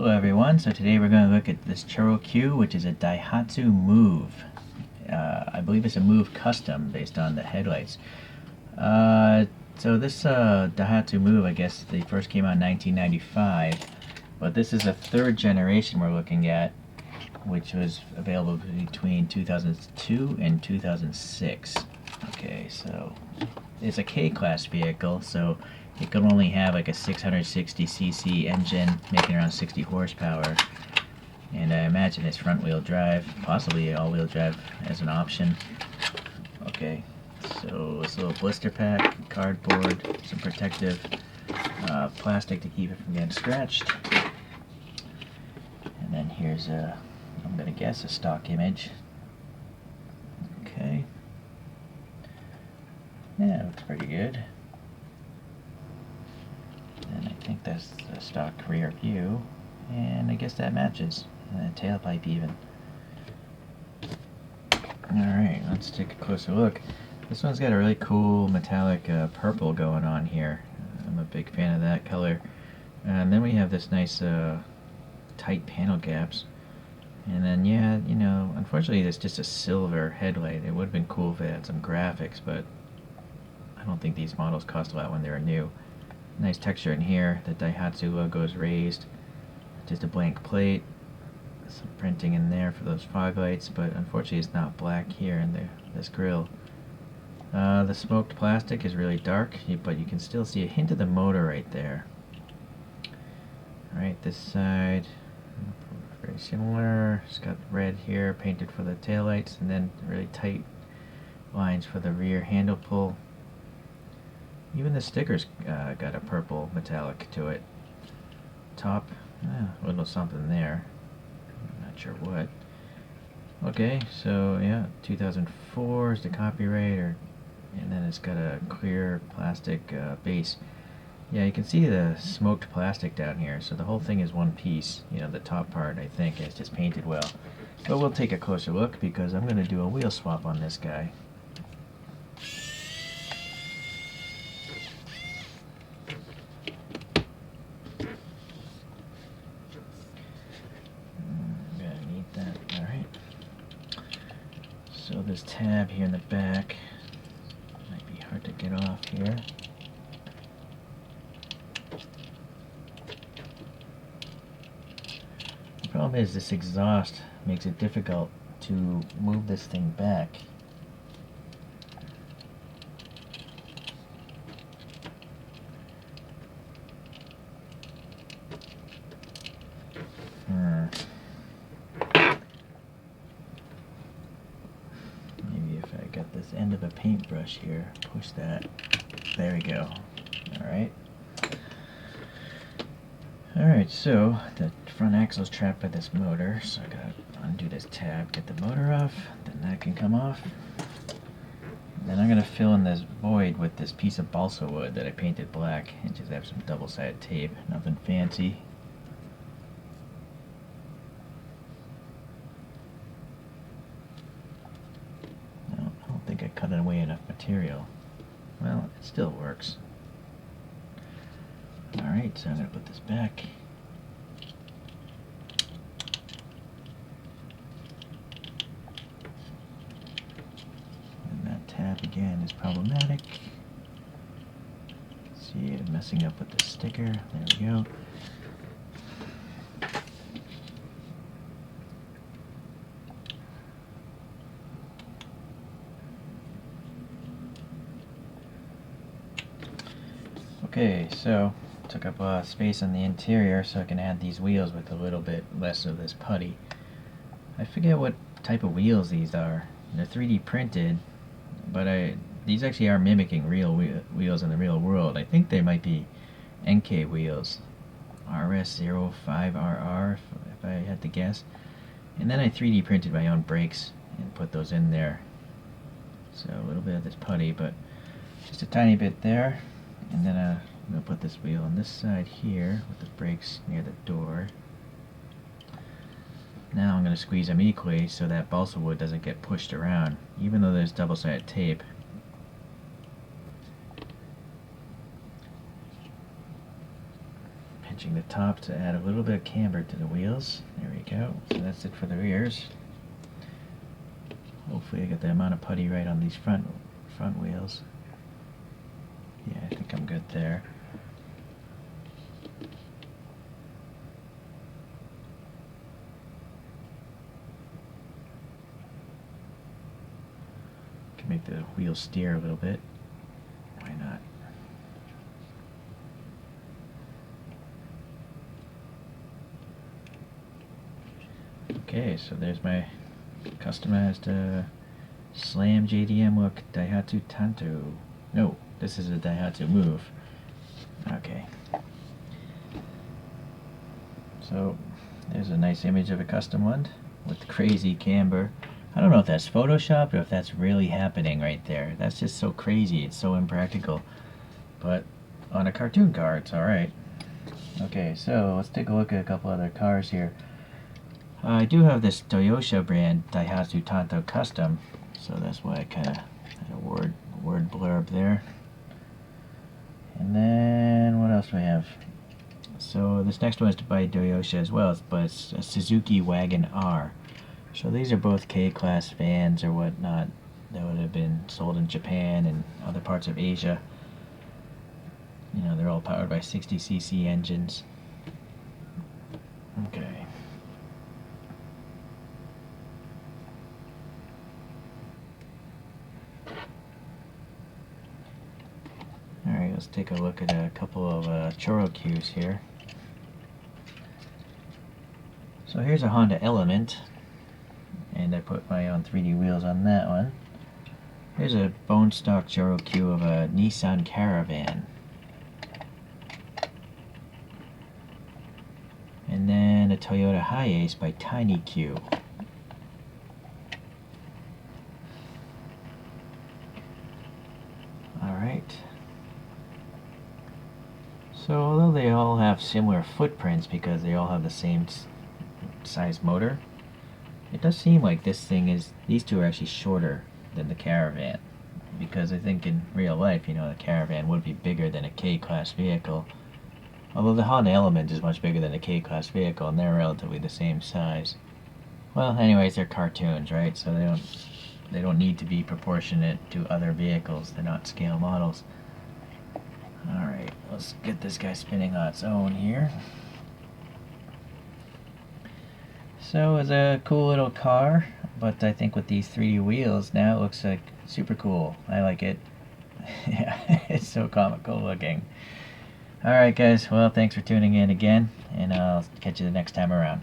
Hello everyone, so today we're going to look at this Choro-Q, which is a Daihatsu Move. I believe it's a Move custom based on the headlights. So this Daihatsu Move, I guess they first came out in 1995, but this is a third generation we're looking at, which was available between 2002 and 2006. Okay, so it's a K-class vehicle, so it can only have like a 660cc engine, making around 60 horsepower. And I imagine it's front-wheel drive, possibly all-wheel drive as an option. Okay, so this little blister pack, cardboard, some protective plastic to keep it from getting scratched. And then here's a, I'm gonna guess, a stock image. Okay. Yeah, it looks pretty good. And I think that's the stock rear view, and I guess that matches. And the tailpipe even. Alright, let's take a closer look. This one's got a really cool metallic purple going on here. I'm a big fan of that color. And then we have this nice tight panel gaps. And then, yeah, you know, unfortunately it's just a silver headlight. It would have been cool if it had some graphics, but I don't think these models cost a lot when they were new. Nice texture in here. The Daihatsu logo is raised. Just a blank plate. Some printing in there for those fog lights, but unfortunately it's not black here in this grille. The smoked plastic is really dark, but you can still see a hint of the motor right there. Alright, this side, very similar. It's got red here painted for the taillights, and then really tight lines for the rear handle pull. Even the stickers got a purple metallic to it. Top, a little something there. I'm not sure what. Okay, so yeah, 2004 is the copyright, and then it's got a clear plastic base. Yeah, you can see the smoked plastic down here, so the whole thing is one piece. You know, the top part, I think, is just painted well. But we'll take a closer look because I'm going to do a wheel swap on this guy. So this tab here in the back might be hard to get off here. The problem is this exhaust makes it difficult to move this thing back. Got this end of a paintbrush here. Push that. There we go. Alright. Alright, so the front axle is trapped by this motor, so I gotta undo this tab, get the motor off, then that can come off. Then I'm gonna fill in this void with this piece of balsa wood that I painted black and just have some double-sided tape. Nothing fancy. I cut away enough material. Well, it still works. Alright, so I'm going to put this back. And that tab again is problematic. See it messing up with the sticker. There we go. Okay, so took up space on the interior so I can add these wheels with a little bit less of this putty. I forget what type of wheels these are. They're 3D printed, but these actually are mimicking real wheels in the real world. I think they might be NK wheels, RS05RR if I had to guess. And then I 3D printed my own brakes and put those in there. So a little bit of this putty, but just a tiny bit there. And then I'm going to put this wheel on this side here with the brakes near the door. Now I'm going to squeeze them equally so that balsa wood doesn't get pushed around. Even though there's double-sided tape, touching the top to add a little bit of camber to the wheels. There we go. So that's it for the rears. Hopefully I get the amount of putty right on these front wheels. Yeah, I think I'm good there. Can make the wheels steer a little bit. Why not? Okay, so there's my customized Slam JDM look Daihatsu Tanto. No, this is a Daihatsu Move. Okay. So there's a nice image of a custom one with crazy camber. I don't know if that's photoshopped or if that's really happening right there. That's just so crazy. It's so impractical. But on a cartoon car, it's alright. Okay, so let's take a look at a couple other cars here. I do have this Toyota brand Daihatsu Tanto Custom, so that's why I kind of had a word blurb there. And then what else do we have? So this next one is by Toyota as well, but it's a Suzuki Wagon R. So these are both K-Class vans or whatnot that would have been sold in Japan and other parts of Asia. You know, they're all powered by 60cc engines. Okay. Alright, let's take a look at a couple of Choro-Qs here. So here's a Honda Element, and I put my own 3D wheels on that one. Here's a bone stock Choro-Q of a Nissan Caravan. And then a Toyota Hiace by Tiny Q. Alright. So although they all have similar footprints because they all have the same size motor, it does seem like these two are actually shorter than the Caravan. Because I think in real life, you know, the Caravan would be bigger than a K-Class vehicle. Although the Honda Element is much bigger than a K-Class vehicle, and they're relatively the same size. Well, anyways, they're cartoons, right? So they don't need to be proportionate to other vehicles. They're not scale models. Alright, let's get this guy spinning on its own here. So it's a cool little car, but I think with these 3D wheels now it looks like super cool. I like it. Yeah, it's so comical looking. Alright guys, well thanks for tuning in again, and I'll catch you the next time around.